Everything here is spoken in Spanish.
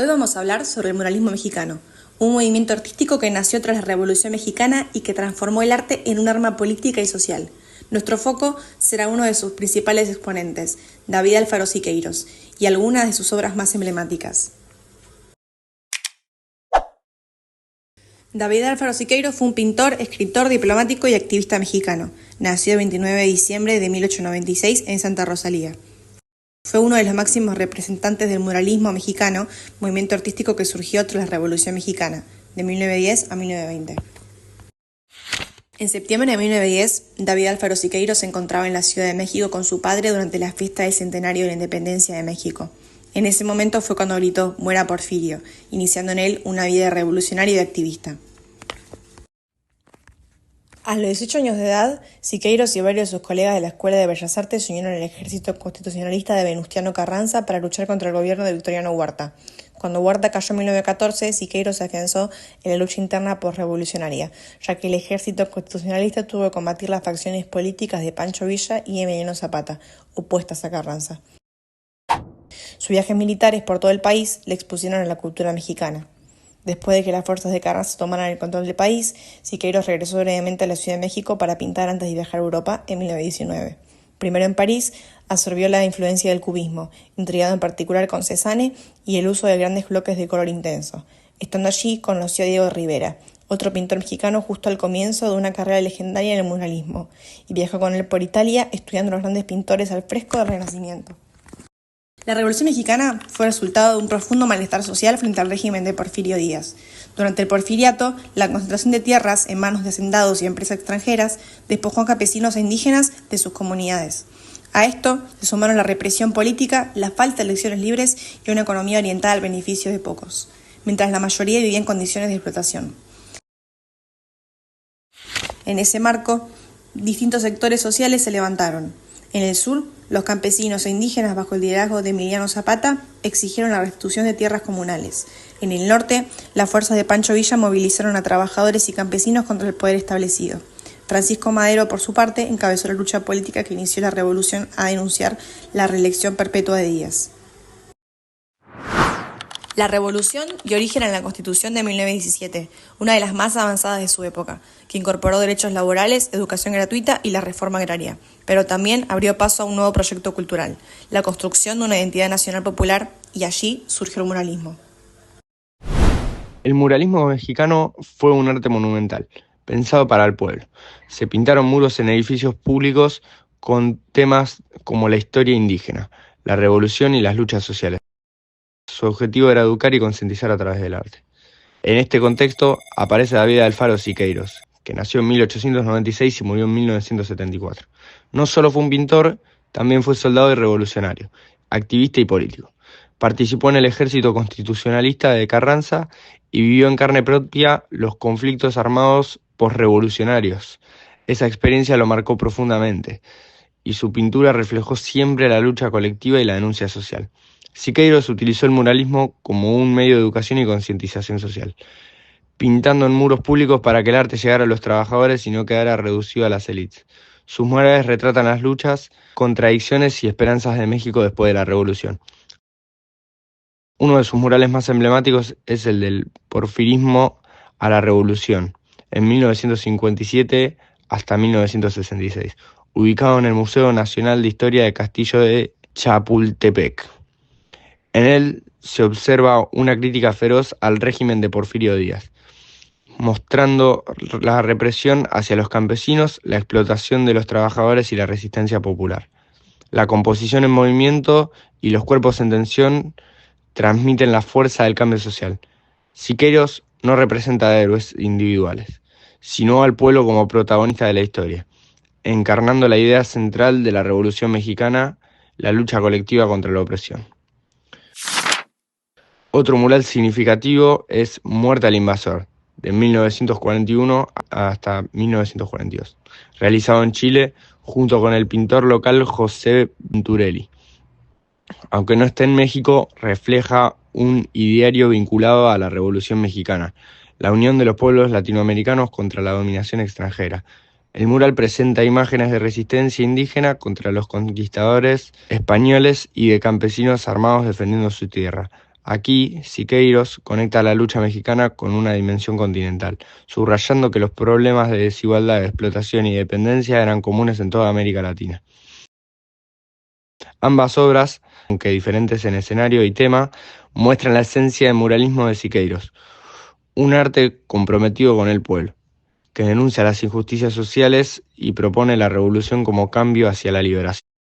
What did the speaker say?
Hoy vamos a hablar sobre el muralismo mexicano, un movimiento artístico que nació tras la Revolución Mexicana y que transformó el arte en un arma política y social. Nuestro foco será uno de sus principales exponentes, David Alfaro Siqueiros, y algunas de sus obras más emblemáticas. David Alfaro Siqueiros fue un pintor, escritor, diplomático y activista mexicano. Nació el 29 de diciembre de 1896 en Santa Rosalía. Fue uno de los máximos representantes del muralismo mexicano, movimiento artístico que surgió tras la Revolución Mexicana, de 1910 a 1920. En septiembre de 1910, David Alfaro Siqueiros se encontraba en la Ciudad de México con su padre durante la fiesta del centenario de la independencia de México. En ese momento fue cuando gritó «Muera Porfirio», iniciando en él una vida revolucionaria y de activista. A los 18 años de edad, Siqueiros y varios de sus colegas de la Escuela de Bellas Artes se unieron al ejército constitucionalista de Venustiano Carranza para luchar contra el gobierno de Victoriano Huerta. Cuando Huerta cayó en 1914, Siqueiros se afianzó en la lucha interna posrevolucionaria, ya que el ejército constitucionalista tuvo que combatir las facciones políticas de Pancho Villa y Emiliano Zapata, opuestas a Carranza. Sus viajes militares por todo el país le expusieron a la cultura mexicana. Después de que las fuerzas de Carranza tomaran el control del país, Siqueiros regresó brevemente a la Ciudad de México para pintar antes de viajar a Europa en 1919. Primero en París, absorbió la influencia del cubismo, intrigado en particular con Cézanne y el uso de grandes bloques de color intenso. Estando allí, conoció a Diego Rivera, otro pintor mexicano justo al comienzo de una carrera legendaria en el muralismo, y viajó con él por Italia estudiando a los grandes pintores al fresco del Renacimiento. La Revolución Mexicana fue resultado de un profundo malestar social frente al régimen de Porfirio Díaz. Durante el porfiriato, la concentración de tierras en manos de hacendados y empresas extranjeras despojó a campesinos e indígenas de sus comunidades. A esto se sumaron la represión política, la falta de elecciones libres y una economía orientada al beneficio de pocos, mientras la mayoría vivía en condiciones de explotación. En ese marco, distintos sectores sociales se levantaron. En el sur, los campesinos e indígenas, bajo el liderazgo de Emiliano Zapata, exigieron la restitución de tierras comunales. En el norte, las fuerzas de Pancho Villa movilizaron a trabajadores y campesinos contra el poder establecido. Francisco Madero, por su parte, encabezó la lucha política que inició la revolución a denunciar la reelección perpetua de Díaz. La revolución dio origen a la Constitución de 1917, una de las más avanzadas de su época, que incorporó derechos laborales, educación gratuita y la reforma agraria, pero también abrió paso a un nuevo proyecto cultural, la construcción de una identidad nacional popular, y allí surgió el muralismo. El muralismo mexicano fue un arte monumental, pensado para el pueblo. Se pintaron muros en edificios públicos con temas como la historia indígena, la revolución y las luchas sociales. Su objetivo era educar y concientizar a través del arte. En este contexto aparece David Alfaro Siqueiros, que nació en 1896 y murió en 1974. No solo fue un pintor, también fue soldado y revolucionario, activista y político. Participó en el ejército constitucionalista de Carranza y vivió en carne propia los conflictos armados posrevolucionarios. Esa experiencia lo marcó profundamente, y su pintura reflejó siempre la lucha colectiva y la denuncia social. Siqueiros utilizó el muralismo como un medio de educación y concientización social, pintando en muros públicos para que el arte llegara a los trabajadores y no quedara reducido a las élites. Sus murales retratan las luchas, contradicciones y esperanzas de México después de la Revolución. Uno de sus murales más emblemáticos es el del porfirismo a la Revolución, en 1957 hasta 1966, ubicado en el Museo Nacional de Historia de Castillo de Chapultepec. En él se observa una crítica feroz al régimen de Porfirio Díaz, mostrando la represión hacia los campesinos, la explotación de los trabajadores y la resistencia popular. La composición en movimiento y los cuerpos en tensión transmiten la fuerza del cambio social. Siqueiros no representa a héroes individuales, sino al pueblo como protagonista de la historia, encarnando la idea central de la Revolución Mexicana, la lucha colectiva contra la opresión. Otro mural significativo es Muerte al Invasor, de 1941 hasta 1942, realizado en Chile junto con el pintor local José Venturelli. Aunque no esté en México, refleja un ideario vinculado a la Revolución Mexicana, la unión de los pueblos latinoamericanos contra la dominación extranjera. El mural presenta imágenes de resistencia indígena contra los conquistadores españoles y de campesinos armados defendiendo su tierra, Aquí, Siqueiros conecta la lucha mexicana con una dimensión continental, subrayando que los problemas de desigualdad, explotación y dependencia eran comunes en toda América Latina. Ambas obras, aunque diferentes en escenario y tema, muestran la esencia del muralismo de Siqueiros, un arte comprometido con el pueblo, que denuncia las injusticias sociales y propone la revolución como cambio hacia la liberación.